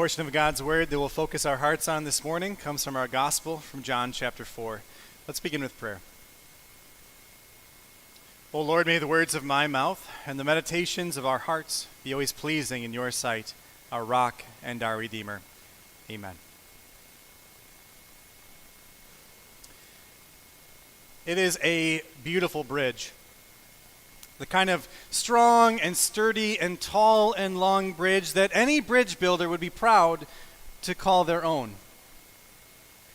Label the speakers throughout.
Speaker 1: portion of God's Word that we'll focus our hearts on this morning comes from our Gospel, from John chapter 4. Let's begin with prayer. O Lord, may the words of my mouth and the meditations of our hearts be always pleasing in your sight, our rock and our Redeemer. Amen. It is a beautiful bridge. The kind of strong and sturdy and tall and long bridge that any bridge builder would be proud to call their own.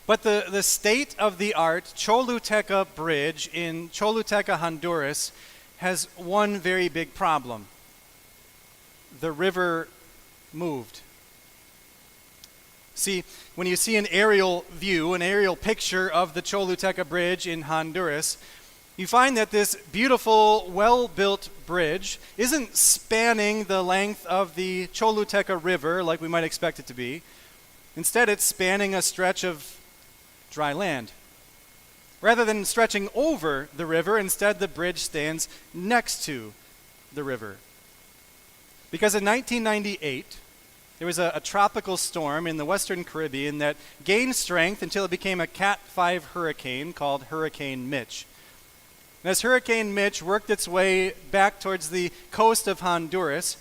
Speaker 1: But the state-of-the-art Choluteca Bridge in Choluteca, Honduras, has one very big problem. The river moved. See, when you see an aerial view, an aerial picture of the Choluteca Bridge in Honduras, you find that this beautiful, well-built bridge isn't spanning the length of the Choluteca River like we might expect it to be. Instead, it's spanning a stretch of dry land. Rather than stretching over the river, instead the bridge stands next to the river. Because in 1998, there was a tropical storm in the Western Caribbean that gained strength until it became a Cat 5 hurricane called Hurricane Mitch. And as Hurricane Mitch worked its way back towards the coast of Honduras,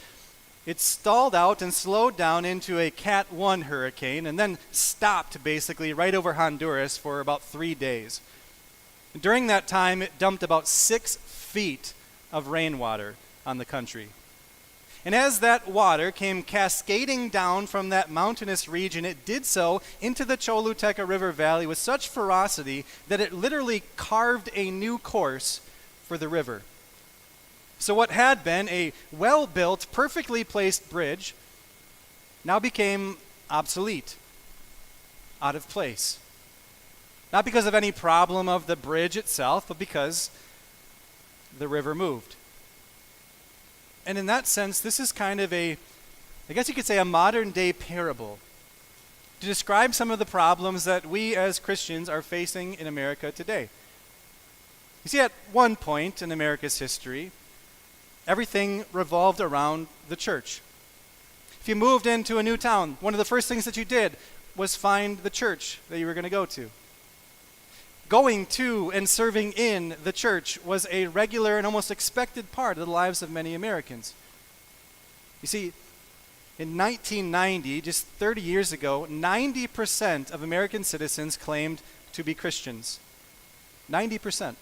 Speaker 1: it stalled out and slowed down into a Cat 1 hurricane and then stopped basically right over Honduras for about 3 days. And during that time, it dumped about 6 feet of rainwater on the country. And as that water came cascading down from that mountainous region, it did so into the Choluteca River Valley with such ferocity that it literally carved a new course for the river. So what had been a well-built, perfectly placed bridge now became obsolete, out of place. Not because of any problem of the bridge itself, but because the river moved. And in that sense, this is kind of I guess you could say, a modern-day parable to describe some of the problems that we as Christians are facing in America today. You see, at one point in America's history, everything revolved around the church. If you moved into a new town, one of the first things that you did was find the church that you were going to go to. Going to and serving in the church was a regular and almost expected part of the lives of many Americans. You see, in 1990, just 30 years ago, 90% of American citizens claimed to be Christians. 90%.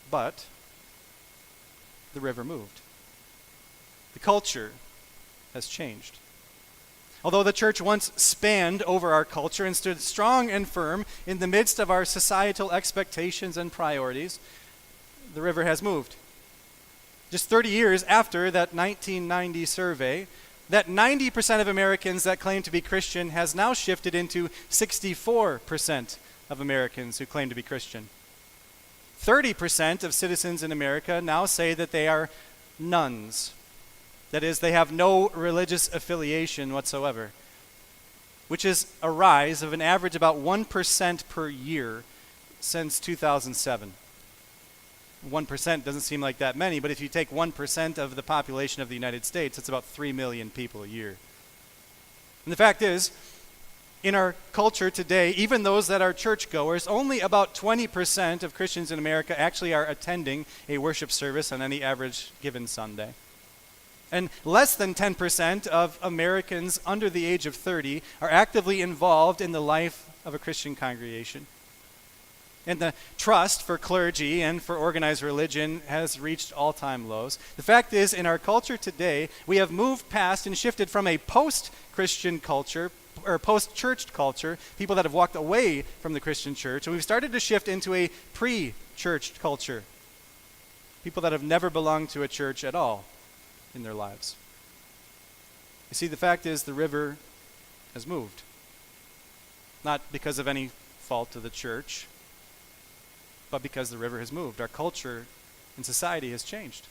Speaker 1: But the river moved. The culture has changed. Although the church once spanned over our culture and stood strong and firm in the midst of our societal expectations and priorities, the river has moved. Just 30 years after that 1990 survey, that 90% of Americans that claim to be Christian has now shifted into 64% of Americans who claim to be Christian. 30% of citizens in America now say that they are nones. That is, they have no religious affiliation whatsoever, which is a rise of an average about 1% per year since 2007. 1% doesn't seem like that many, but if you take 1% of the population of the United States, it's about 3 million people a year. And the fact is, in our culture today, even those that are churchgoers, only about 20% of Christians in America actually are attending a worship service on any average given Sunday. And less than 10% of Americans under the age of 30 are actively involved in the life of a Christian congregation. And the trust for clergy and for organized religion has reached all-time lows. The fact is, in our culture today, we have moved past and shifted from a post-Christian culture, or post-church culture, people that have walked away from the Christian church, and we've started to shift into a pre-church culture, people that have never belonged to a church at all in their lives. You see, the fact is the river has moved. Not because of any fault of the church, but because the river has moved. Our culture and society has changed.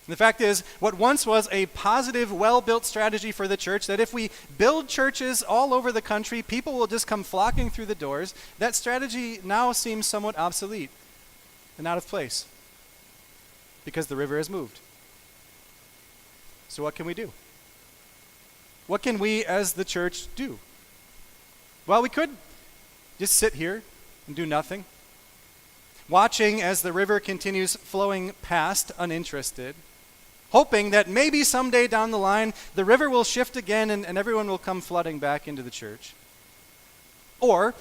Speaker 1: And the fact is, what once was a positive, well-built strategy for the church, that if we build churches all over the country, people will just come flocking through the doors, that strategy now seems somewhat obsolete and out of place because the river has moved. So what can we do? What can we as the church do? Well, we could just sit here and do nothing, watching as the river continues flowing past uninterested, hoping that maybe someday down the line the river will shift again and everyone will come flooding back into the church. Or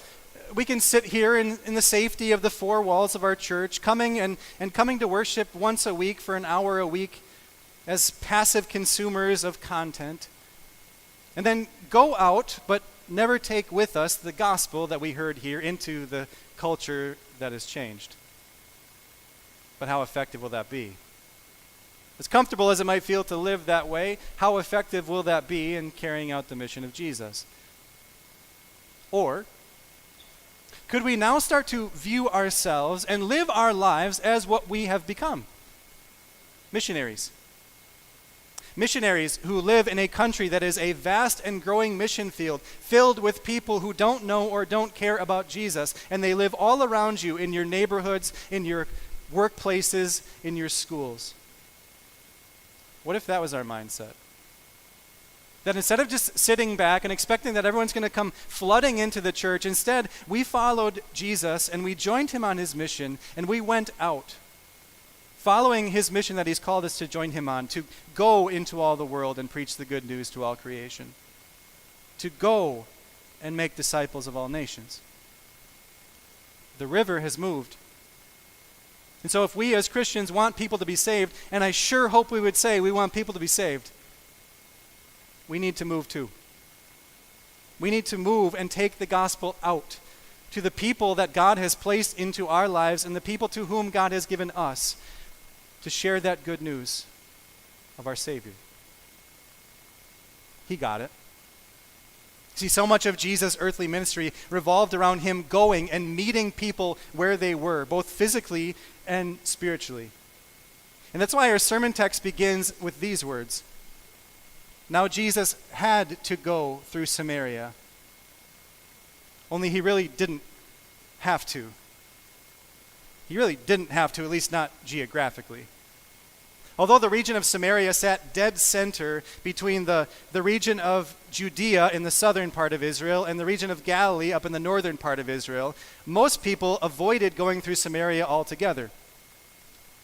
Speaker 1: we can sit here in the safety of the four walls of our church, coming to worship once a week for an hour a week as passive consumers of content, and then go out but never take with us the gospel that we heard here into the culture that has changed. But how effective will that be? As comfortable as it might feel to live that way, how effective will that be in carrying out the mission of Jesus? Or could we now start to view ourselves and live our lives as what we have become? Missionaries. Missionaries who live in a country that is a vast and growing mission field, filled with people who don't know or don't care about Jesus, and they live all around you in your neighborhoods, in your workplaces, in your schools. What if that was our mindset? That instead of just sitting back and expecting that everyone's going to come flooding into the church, instead we followed Jesus and we joined him on his mission and we went out, following his mission that he's called us to join him on, to go into all the world and preach the good news to all creation, to go and make disciples of all nations. The river has moved. And so if we as Christians want people to be saved, and I sure hope we would say we want people to be saved, we need to move too. We need to move and take the gospel out to the people that God has placed into our lives and the people to whom God has given us to share that good news of our Savior. He got it. See, so much of Jesus' earthly ministry revolved around him going and meeting people where they were, both physically and spiritually. And that's why our sermon text begins with these words. Now Jesus had to go through Samaria, only he really didn't have to. He really didn't have to, at least not geographically. Although the region of Samaria sat dead center between the region of Judea in the southern part of Israel and the region of Galilee up in the northern part of Israel, most people avoided going through Samaria altogether.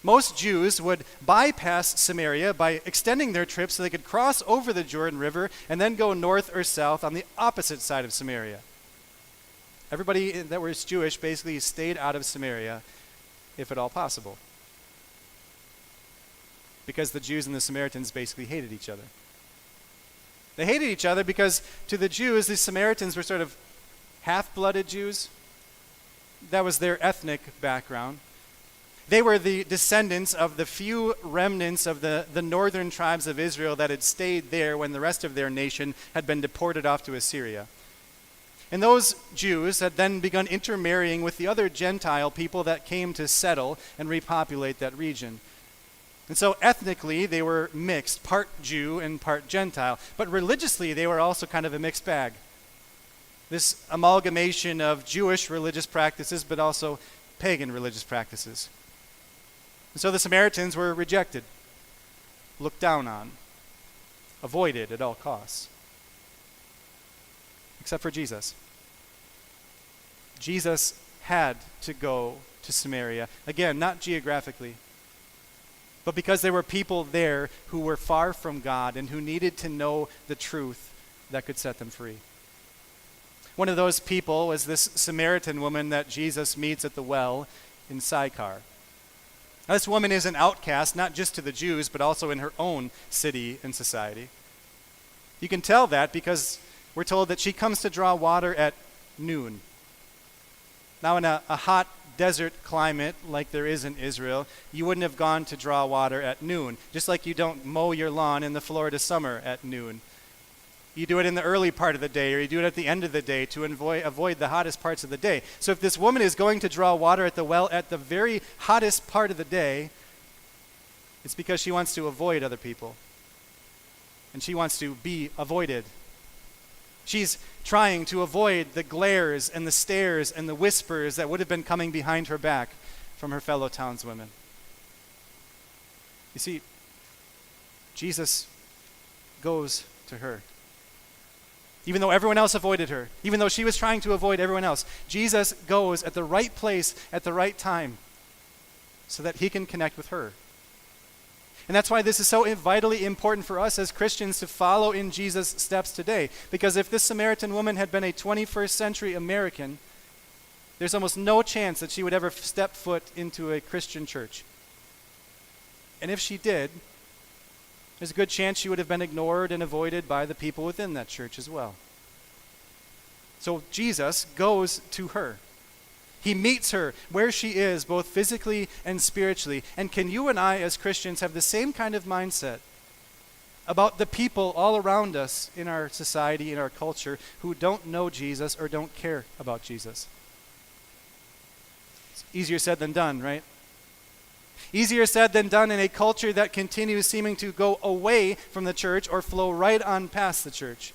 Speaker 1: Most Jews would bypass Samaria by extending their trip so they could cross over the Jordan River and then go north or south on the opposite side of Samaria. Everybody that was Jewish basically stayed out of Samaria, if at all possible, because the Jews and the Samaritans basically hated each other. They hated each other because to the Jews, the Samaritans were sort of half-blooded Jews. That was their ethnic background. They were the descendants of the few remnants of the northern tribes of Israel that had stayed there when the rest of their nation had been deported off to Assyria. And those Jews had then begun intermarrying with the other Gentile people that came to settle and repopulate that region. And so ethnically, they were mixed, part Jew and part Gentile. But religiously, they were also kind of a mixed bag. This amalgamation of Jewish religious practices, but also pagan religious practices. And so the Samaritans were rejected, looked down on, avoided at all costs. Except for Jesus. Jesus had to go to Samaria. Again, not geographically, but because there were people there who were far from God and who needed to know the truth that could set them free. One of those people was this Samaritan woman that Jesus meets at the well in Sychar. Now, this woman is an outcast, not just to the Jews, but also in her own city and society. You can tell that because we're told that she comes to draw water at noon. Now, in a hot desert climate like there is in Israel, you wouldn't have gone to draw water at noon, just like you don't mow your lawn in the Florida summer at noon. You do it in the early part of the day, or you do it at the end of the day to avoid the hottest parts of the day. So if this woman is going to draw water at the well at the very hottest part of the day, it's because she wants to avoid other people. And she wants to be avoided. She's trying to avoid the glares and the stares and the whispers that would have been coming behind her back from her fellow townswomen. You see, Jesus goes to her. Even though everyone else avoided her, even though she was trying to avoid everyone else, Jesus goes at the right place at the right time so that he can connect with her. And that's why this is so vitally important for us as Christians to follow in Jesus' steps today. Because if this Samaritan woman had been a 21st century American, there's almost no chance that she would ever step foot into a Christian church. And if she did, there's a good chance she would have been ignored and avoided by the people within that church as well. So Jesus goes to her. He meets her where she is, both physically and spiritually. And can you and I as Christians have the same kind of mindset about the people all around us in our society, in our culture, who don't know Jesus or don't care about Jesus? It's easier said than done, right? Easier said than done in a culture that continues seeming to go away from the church or flow right on past the church.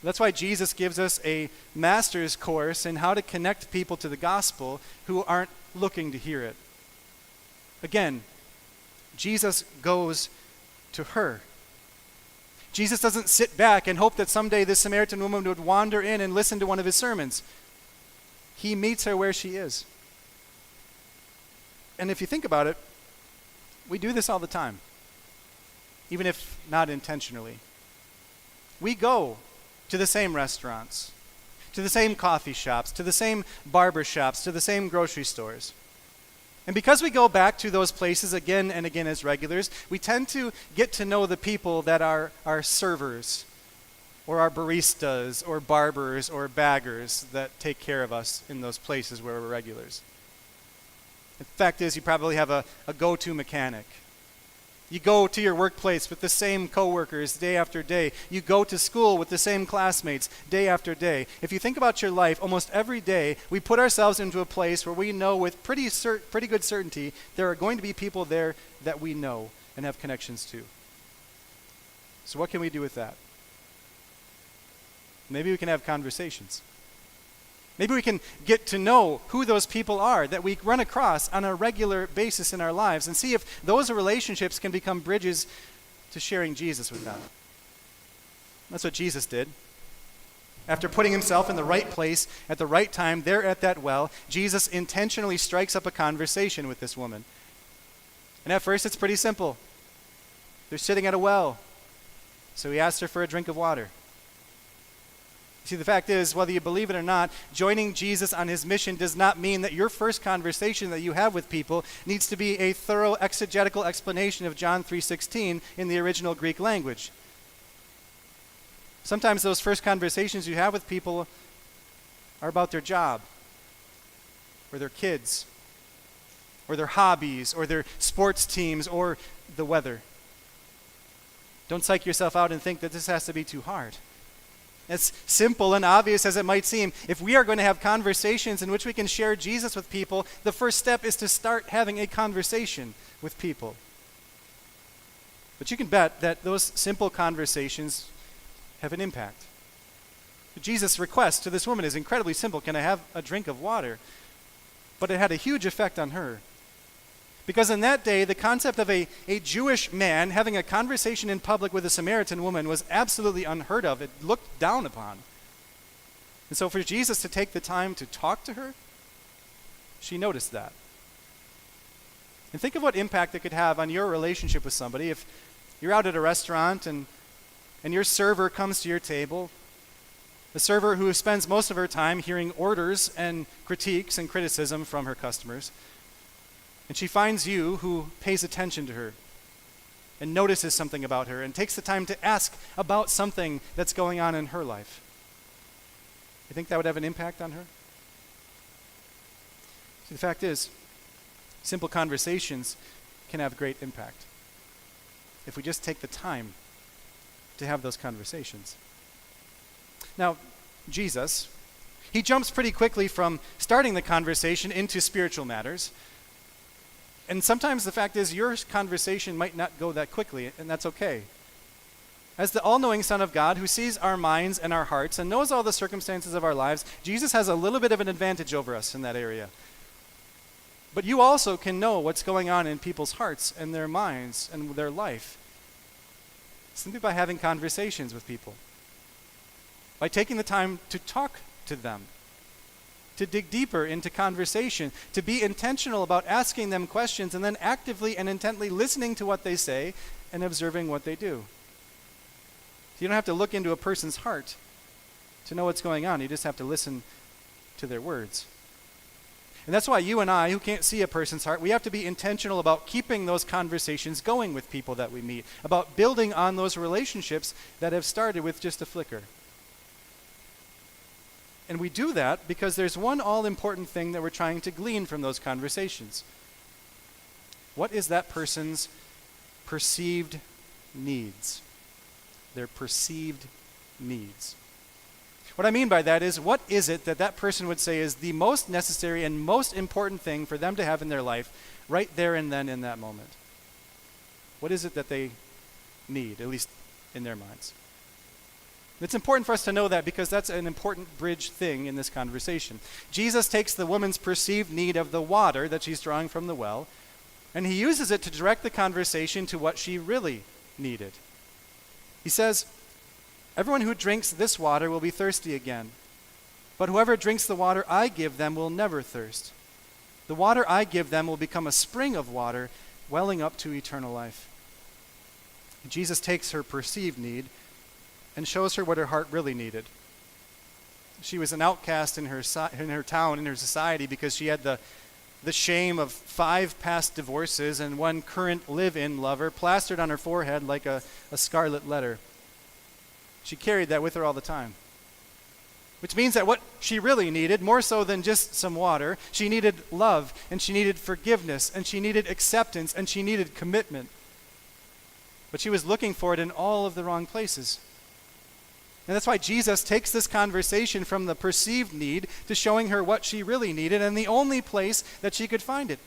Speaker 1: That's why Jesus gives us a master's course in how to connect people to the gospel who aren't looking to hear it. Again, Jesus goes to her. Jesus doesn't sit back and hope that someday this Samaritan woman would wander in and listen to one of his sermons. He meets her where she is. And if you think about it, we do this all the time, even if not intentionally. We go to the same restaurants, to the same coffee shops, to the same barber shops, to the same grocery stores. And because we go back to those places again and again as regulars, we tend to get to know the people that are our servers, or our baristas, or barbers, or baggers that take care of us in those places where we're regulars. The fact is, you probably have a go-to mechanic. You go to your workplace with the same coworkers day after day. You go to school with the same classmates day after day. If you think about your life, almost every day we put ourselves into a place where we know with pretty good certainty there are going to be people there that we know and have connections to. So what can we do with that? Maybe we can have conversations. Maybe we can get to know who those people are that we run across on a regular basis in our lives and see if those relationships can become bridges to sharing Jesus with them. That's what Jesus did. After putting himself in the right place at the right time there at that well, Jesus intentionally strikes up a conversation with this woman. And at first it's pretty simple. They're sitting at a well, so he asks her for a drink of water. See, the fact is, whether you believe it or not, joining Jesus on his mission does not mean that your first conversation that you have with people needs to be a thorough exegetical explanation of John 3:16 in the original Greek language. Sometimes those first conversations you have with people are about their job, or their kids, or their hobbies, or their sports teams, or the weather. Don't psych yourself out and think that this has to be too hard. As simple and obvious as it might seem, if we are going to have conversations in which we can share Jesus with people, the first step is to start having a conversation with people. But you can bet that those simple conversations have an impact. Jesus' request to this woman is incredibly simple. Can I have a drink of water? But it had a huge effect on her. Because in that day, the concept of a Jewish man having a conversation in public with a Samaritan woman was absolutely unheard of. It looked down upon. And so for Jesus to take the time to talk to her, she noticed that. And think of what impact it could have on your relationship with somebody. If you're out at a restaurant and your server comes to your table, the server who spends most of her time hearing orders and critiques and criticism from her customers, and she finds you who pays attention to her and notices something about her and takes the time to ask about something that's going on in her life. You think that would have an impact on her? See, the fact is, simple conversations can have great impact if we just take the time to have those conversations. Now, Jesus, he jumps pretty quickly from starting the conversation into spiritual matters. And sometimes the fact is your conversation might not go that quickly, and that's okay. As the all-knowing Son of God who sees our minds and our hearts and knows all the circumstances of our lives, Jesus has a little bit of an advantage over us in that area. But you also can know what's going on in people's hearts and their minds and their life simply by having conversations with people. by taking the time to talk to them, to dig deeper into conversation, to be intentional about asking them questions and then actively and intently listening to what they say and observing what they do. You don't have to look into a person's heart to know what's going on. You just have to listen to their words. And that's why you and I, who can't see a person's heart, we have to be intentional about keeping those conversations going with people that we meet, about building on those relationships that have started with just a flicker. And we do that because there's one all-important thing that we're trying to glean from those conversations. What is that person's perceived needs? Their perceived needs. What I mean by that is, what is it that that person would say is the most necessary and most important thing for them to have in their life right there and then in that moment? What is it that they need, at least in their minds? It's important for us to know that because that's an important bridge thing in this conversation. Jesus takes the woman's perceived need of the water that she's drawing from the well, and he uses it to direct the conversation to what she really needed. He says, "Everyone who drinks this water will be thirsty again, but whoever drinks the water I give them will never thirst. The water I give them will become a spring of water welling up to eternal life." Jesus takes her perceived need and shows her what her heart really needed. She was an outcast in her town, in her society, because she had the shame of 5 past divorces and 1 current live-in lover plastered on her forehead like a scarlet letter. She carried that with her all the time. Which means that what she really needed, more so than just some water, she needed love, and she needed forgiveness, and she needed acceptance, and she needed commitment. But she was looking for it in all of the wrong places. And that's why Jesus takes this conversation from the perceived need to showing her what she really needed and the only place that she could find it.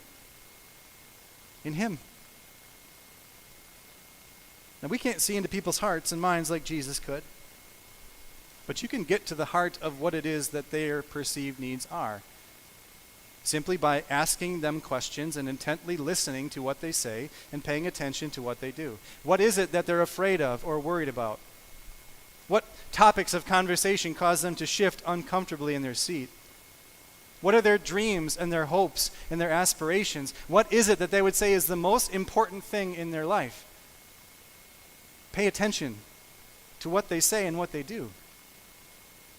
Speaker 1: In him. Now, we can't see into people's hearts and minds like Jesus could. But you can get to the heart of what it is that their perceived needs are, simply by asking them questions and intently listening to what they say and paying attention to what they do. What is it that they're afraid of or worried about? What topics of conversation cause them to shift uncomfortably in their seat? What are their dreams and their hopes and their aspirations? What is it that they would say is the most important thing in their life? Pay attention to what they say and what they do.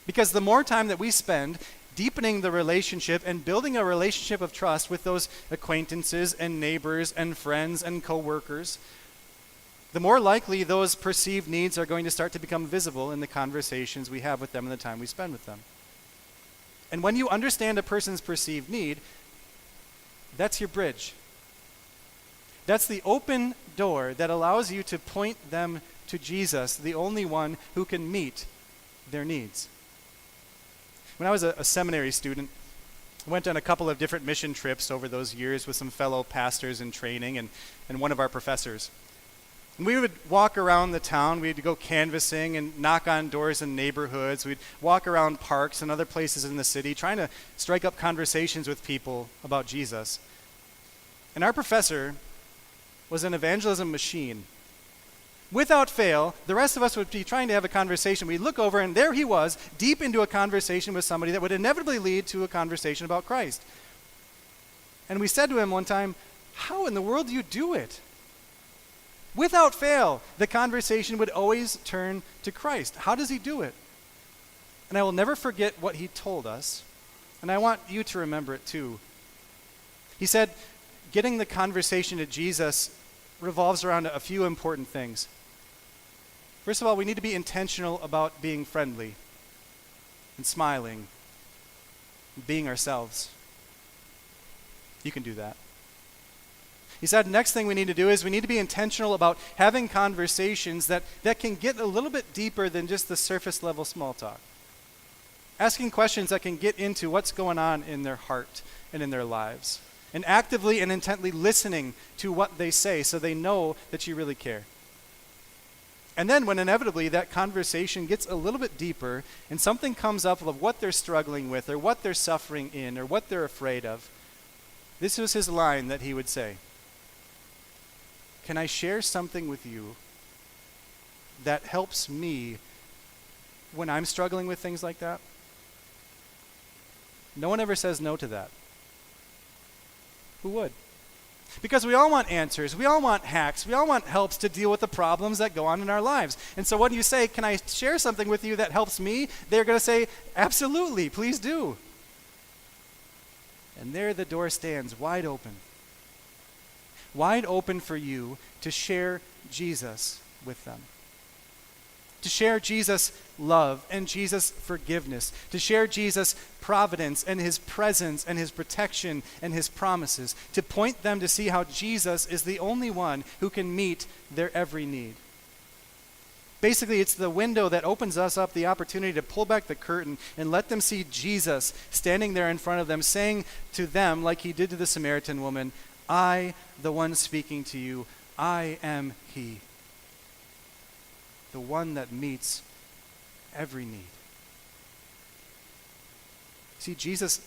Speaker 1: Because the more time that we spend deepening the relationship and building a relationship of trust with those acquaintances and neighbors and friends and coworkers, the more likely those perceived needs are going to start to become visible in the conversations we have with them and the time we spend with them. And when you understand a person's perceived need, that's your bridge. That's the open door that allows you to point them to Jesus, the only one who can meet their needs. When I was a seminary student, I went on a couple of different mission trips over those years with some fellow pastors in training and one of our professors. And we would walk around the town. We'd go canvassing and knock on doors in neighborhoods. We'd walk around parks and other places in the city, trying to strike up conversations with people about Jesus. And our professor was an evangelism machine. Without fail, the rest of us would be trying to have a conversation. We'd look over, and there he was, deep into a conversation with somebody that would inevitably lead to a conversation about Christ. And we said to him one time, "How in the world do you do it?" Without fail, the conversation would always turn to Christ. How does he do it? And I will never forget what he told us, and I want you to remember it too. He said, getting the conversation to Jesus revolves around a few important things. First of all, we need to be intentional about being friendly and smiling, and being ourselves. You can do that. He said, next thing we need to do is we need to be intentional about having conversations that can get a little bit deeper than just the surface level small talk. Asking questions that can get into what's going on in their heart and in their lives. And actively and intently listening to what they say so they know that you really care. And then when inevitably that conversation gets a little bit deeper and something comes up of what they're struggling with or what they're suffering in or what they're afraid of, this was his line that he would say. Can I share something with you that helps me when I'm struggling with things like that? No one ever says no to that. Who would? Because we all want answers. We all want hacks. We all want helps to deal with the problems that go on in our lives. And so when you say, can I share something with you that helps me? They're going to say, absolutely, please do. And there the door stands wide open. Wide open for you to share Jesus with them. To share Jesus' love and Jesus' forgiveness. To share Jesus' providence and his presence and his protection and his promises. To point them to see how Jesus is the only one who can meet their every need. Basically, it's the window that opens us up the opportunity to pull back the curtain and let them see Jesus standing there in front of them, saying to them, like he did to the Samaritan woman, I, the one speaking to you, I am he. The one that meets every need. See, Jesus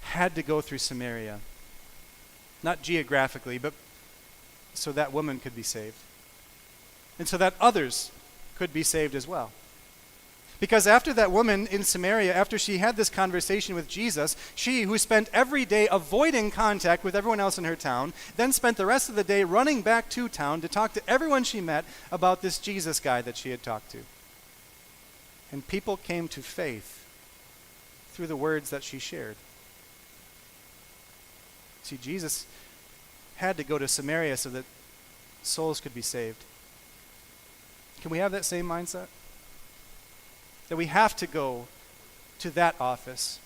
Speaker 1: had to go through Samaria, not geographically, but so that woman could be saved. And so that others could be saved as well. Because after that woman in Samaria, after she had this conversation with Jesus, she, who spent every day avoiding contact with everyone else in her town, then spent the rest of the day running back to town to talk to everyone she met about this Jesus guy that she had talked to. And people came to faith through the words that she shared. See, Jesus had to go to Samaria so that souls could be saved. Can we have that same mindset? That we have to go to that office,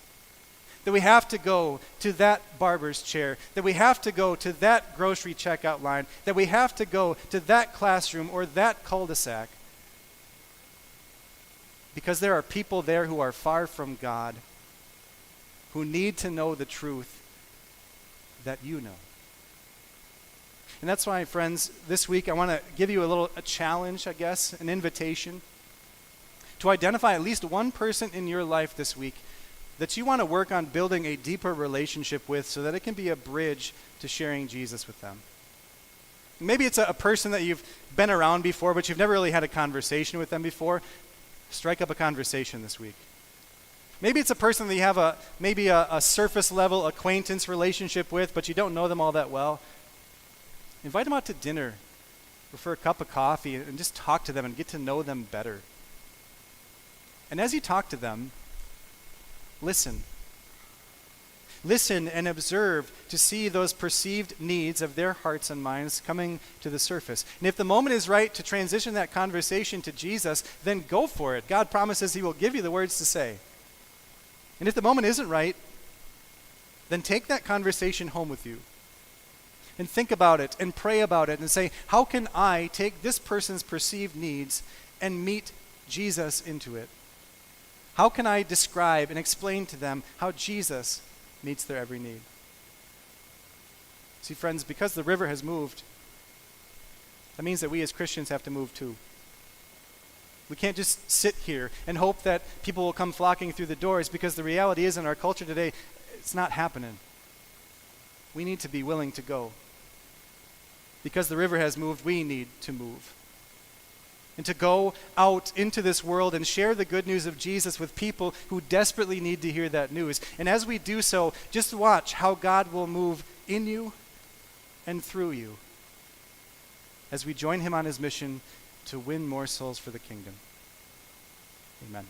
Speaker 1: that we have to go to that barber's chair, that we have to go to that grocery checkout line, that we have to go to that classroom or that cul-de-sac, because there are people there who are far from God, who need to know the truth that you know. And that's why, friends, this week I want to give you a challenge, I guess, an invitation to identify at least one person in your life this week that you want to work on building a deeper relationship with so that it can be a bridge to sharing Jesus with them. Maybe it's a person that you've been around before, but you've never really had a conversation with them before. Strike up a conversation this week. Maybe it's a person that you have a surface level acquaintance relationship with, but you don't know them all that well. Invite them out to dinner or for a cup of coffee and just talk to them and get to know them better. And as you talk to them, listen. Listen and observe to see those perceived needs of their hearts and minds coming to the surface. And if the moment is right to transition that conversation to Jesus, then go for it. God promises he will give you the words to say. And if the moment isn't right, then take that conversation home with you. And think about it and pray about it and say, how can I take this person's perceived needs and meet Jesus into it? How can I describe and explain to them how Jesus meets their every need? See, friends, because the river has moved, that means that we as Christians have to move too. We can't just sit here and hope that people will come flocking through the doors, because the reality is in our culture today, it's not happening. We need to be willing to go. Because the river has moved, we need to move. And to go out into this world and share the good news of Jesus with people who desperately need to hear that news. And as we do so, just watch how God will move in you and through you as we join him on his mission to win more souls for the kingdom. Amen.